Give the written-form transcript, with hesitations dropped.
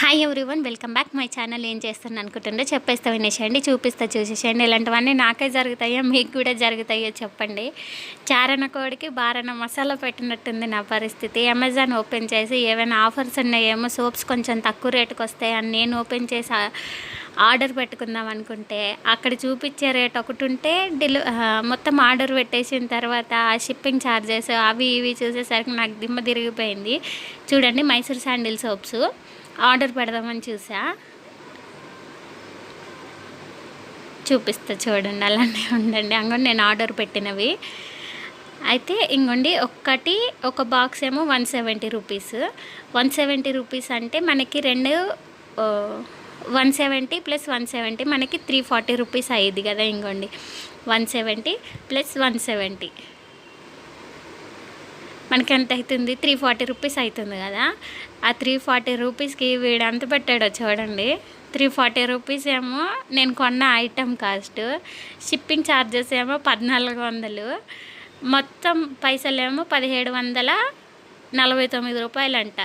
Hi everyone, welcome back my channel. ఏం చేస్తాను అనుకుంటుండే చెప్పేస్తా, వినేసేయండి, చూపిస్తా, చూసేసేయండి. ఇలాంటివన్నీ నాకే జరుగుతాయో మీకు కూడా జరుగుతాయో చెప్పండి. చారణ కోడికి బారణ మసాలా పెట్టినట్టుంది నా పరిస్థితి. అమెజాన్ ఓపెన్ చేసి ఏమైనా ఆఫర్స్ ఉన్నాయేమో, సోప్స్ కొంచెం తక్కువ రేటుకి వస్తాయని నేను ఓపెన్ చేసి ఆర్డర్ పెట్టుకుందాం అనుకుంటే అక్కడ చూపించే రేట్ ఒకటి ఉంటే మొత్తం ఆర్డర్ పెట్టేసిన తర్వాత షిప్పింగ్ ఛార్జెస్ అవి ఇవి చూసేసరికి నాకు దిమ్మ తిరిగిపోయింది. చూడండి, మైసూర్ శాండిల్ సోప్స్ ఆర్డర్ పెడదామని చూపిస్తా చూడండి, అలానే ఉండండి. అంగోండి నేను ఆర్డర్ పెట్టినవి అయితే ఇంకోండి. ఒక బాక్స్ ఏమో 170 రూపీస్. 170 రూపీస్ అంటే మనకి 170 + 170 మనకి 340 రూపీస్ అయ్యింది కదా. ఇంకోండి 170 + 170 మనకి ఎంత అవుతుంది? 340 రూపీస్ అవుతుంది కదా. ఆ 340 రూపీస్కి వీడు ఎంత పెట్టాడో చూడండి. 340 రూపీస్ ఏమో నేను కొన్న ఐటమ్ కాస్ట్, షిప్పింగ్ ఛార్జెస్ ఏమో 1400, మొత్తం పైసలేమో 1749 రూపాయలంట.